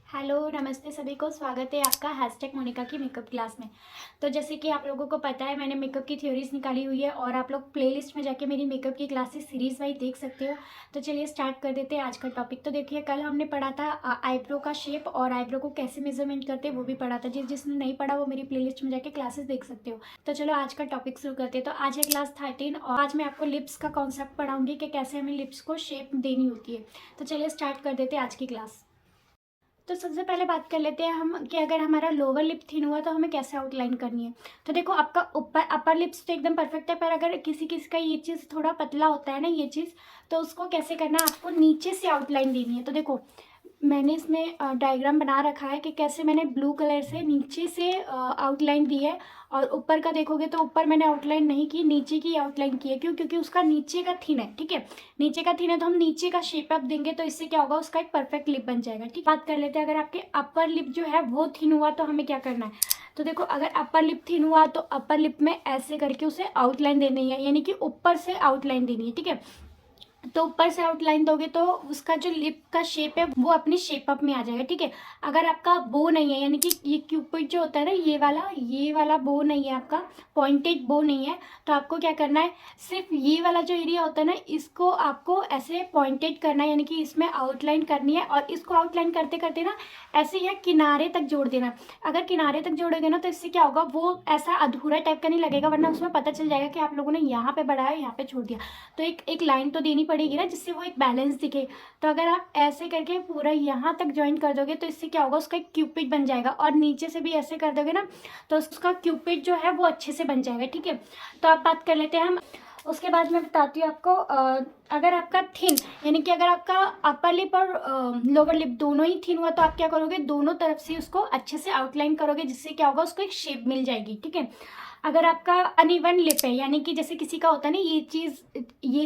Hello नमस्ते सभी को, स्वागत है आपका हैशटैग मोनिका की मेकअप क्लास में। तो जैसे कि आप लोगों को पता है, मैंने मेकअप की थ्योरीज निकाली हुई है और आप लोग प्लेलिस्ट में जाके मेरी मेकअप की क्लासेस सीरीज़ वाइज देख सकते हो। तो चलिए स्टार्ट कर देते हैं आज का टॉपिक। तो देखिए, कल हमने पढ़ा था आईब्रो का शेप और आईब्रो को कैसे मेजरमेंट करते हैं, वो भी पढ़ा था। जिसने नहीं पढ़ा वो मेरी प्ले में जाके क्लासेस देख सकते हो। तो चलो आज का टॉपिक शुरू करते हैं। तो आज है क्लास 13 और आज मैं आपको लिप्स का कॉन्सेप्ट पढ़ाऊंगी कि कैसे हमें लिप्स को शेप देनी होती है। तो चलिए स्टार्ट कर देते हैं आज की क्लास। तो सबसे पहले बात कर लेते हैं हम कि अगर हमारा लोअर लिप थिन हुआ तो हमें कैसे आउटलाइन करनी है। तो देखो, आपका ऊपर अपर लिप्स तो एकदम परफेक्ट है, पर अगर किसी किसी का ये चीज़ थोड़ा पतला होता है ना, ये चीज़, तो उसको कैसे करना है, आपको नीचे से आउटलाइन देनी है। तो देखो, मैंने इसमें डायग्राम बना रखा है कि कैसे मैंने ब्लू कलर से नीचे से आउटलाइन दी है। और ऊपर का देखोगे तो ऊपर मैंने आउटलाइन नहीं की, नीचे की आउटलाइन की है। क्यों? क्योंकि उसका नीचे का थिन है। ठीक है, नीचे का थिन है तो हम नीचे का शेप अप देंगे, तो इससे क्या होगा, उसका एक परफेक्ट लिप बन जाएगा। ठीक, बात कर लेते हैं अगर आपके अपर लिप जो है वो थिन हुआ तो हमें क्या करना है। तो देखो, अगर अपर लिप थिन हुआ तो अपर लिप में ऐसे करके उसे आउटलाइन देनी है, यानी कि ऊपर से आउटलाइन देनी है। ठीक है, तो ऊपर से आउटलाइन दोगे तो उसका जो लिप का शेप है वो अपनी शेप अप में आ जाएगा। ठीक है, अगर आपका बो नहीं है, यानी कि ये क्यूपिड जो होता है ना, ये वाला बो नहीं है, आपका पॉइंटेड बो नहीं है, तो आपको क्या करना है, सिर्फ ये वाला जो एरिया होता है ना, इसको आपको ऐसे पॉइंटेड करना है, यानी कि इसमें आउटलाइन करनी है। और इसको आउटलाइन करते करते ना ऐसे यहाँ किनारे तक जोड़ देना। अगर किनारे तक जोड़ोगे ना तो इससे क्या होगा, वो ऐसा अधूरा टाइप का नहीं लगेगा, वरना उसमें पता चल जाएगा कि आप लोगों ने यहाँ पे बढ़ाया, यहाँ पे छोड़ दिया। तो एक एक लाइन तो देनी पड़ेगी ना, जिससे वो एक बैलेंस दिखे। तो अगर आप ऐसे करके पूरा यहाँ तक ज्वाइन कर दोगे तो इससे क्या होगा, उसका एक क्यूपिड बन जाएगा। और नीचे से भी ऐसे कर दोगे ना तो उसका क्यूपिड जो है वो अच्छे से बन जाएगा। ठीक है, तो आप बात कर लेते हैं हम। उसके बाद मैं बताती हूँ आपको, अगर आपका थिन, यानी कि अगर आपका अपर लिप और लोअर लिप दोनों ही थिन हुआ तो आप क्या करोगे, दोनों तरफ से उसको अच्छे से आउटलाइन करोगे, जिससे क्या होगा, उसको एक शेप मिल जाएगी। ठीक है, अगर आपका अनइवन लिप है, यानी कि जैसे किसी का होता है ना, ये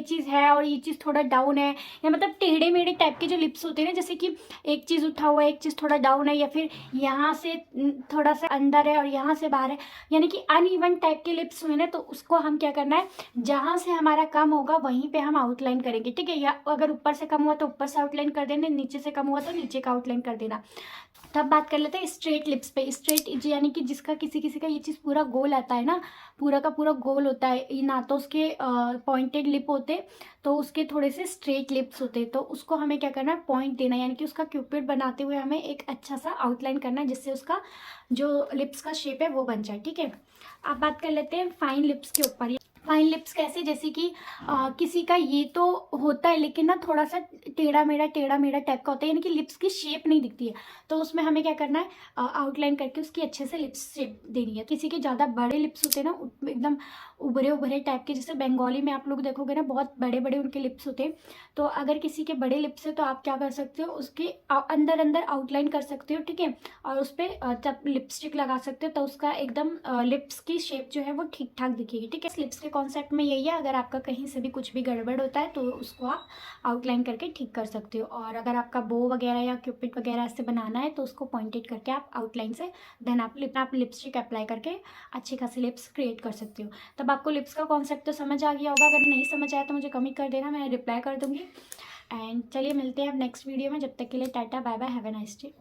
चीज़ है और ये चीज़ थोड़ा डाउन है, या मतलब टेढ़े मेढ़े टाइप के जो लिप्स होते हैं ना, जैसे कि एक चीज़ उठा हुआ है, एक चीज़ थोड़ा डाउन है, या फिर यहाँ से थोड़ा सा अंदर है और यहाँ से बाहर है, यानी कि अनइवन टाइप के लिप्स हुए ना, तो उसको हम क्या करना है, जहाँ से हमारा कम होगा वहीं पे हम आउटलाइन करेंगे। ठीक है, या अगर ऊपर से कम हुआ तो ऊपर से आउटलाइन कर देना, नीचे से कम हुआ तो नीचे का आउटलाइन कर देना। तब बात कर लेते हैं स्ट्रेट लिप्स पे। स्ट्रेट यानी कि जिसका किसी किसी का ये चीज़ पूरा गोल आता है ना, पूरा का पूरा गोल होता है, ये ना तो उसके पॉइंटेड लिप होते, तो उसके थोड़े से स्ट्रेट लिप्स होते, तो उसको हमें क्या करना है, पॉइंट देना, यानी कि उसका क्यूपिड बनाते हुए हमें एक अच्छा सा आउटलाइन करना है, जिससे उसका जो लिप्स का शेप है वो बन जाए। ठीक है, अब बात कर लेते हैं फाइन लिप्स के ऊपर। फाइन लिप्स कैसे, जैसे कि किसी का ये तो होता है लेकिन ना थोड़ा सा टेढ़ा मेढ़ा टाइप का होता है, यानी कि लिप्स की शेप नहीं दिखती है, तो उसमें हमें क्या करना है, आउटलाइन करके उसकी अच्छे से लिप्स शेप देनी है। किसी के ज़्यादा बड़े लिप्स होते हैं ना, एकदम उभरे उभरे टाइप के, जैसे बंगाली में आप लोग देखोगे ना, बहुत बड़े बड़े उनके लिप्स होते हैं। तो अगर किसी के बड़े लिप्स है तो आप क्या कर सकते हो, उसके अंदर अंदर आउटलाइन कर सकते हो। ठीक है, और उस पर जब लिपस्टिक लगा सकते हो तो उसका एकदम लिप्स की शेप जो है वो ठीक ठाक दिखेगी। ठीक है, लिप्स के कॉन्सेप्ट में यही है, अगर आपका कहीं से भी कुछ भी गड़बड़ होता है तो उसको आप आउटलाइन करके ठीक कर सकते हो। और अगर आपका बो वगैरह या क्यूपिड वगैरह से बनाना है तो उसको पॉइंटेड करके आप आउटलाइन से देन आप लिपस्टिक अप्लाई करके अच्छी खासी लिप्स क्रिएट कर सकते हो। तब आपको लिप्स का कॉन्सेप्ट तो समझ आ गया होगा। अगर नहीं समझ आया तो मुझे कमेंट कर देना, मैं रिप्लाई कर दूंगी। एंड चलिए मिलते हैं अब नेक्स्ट वीडियो में। जब तक के लिए tata bye bye, have a nice day.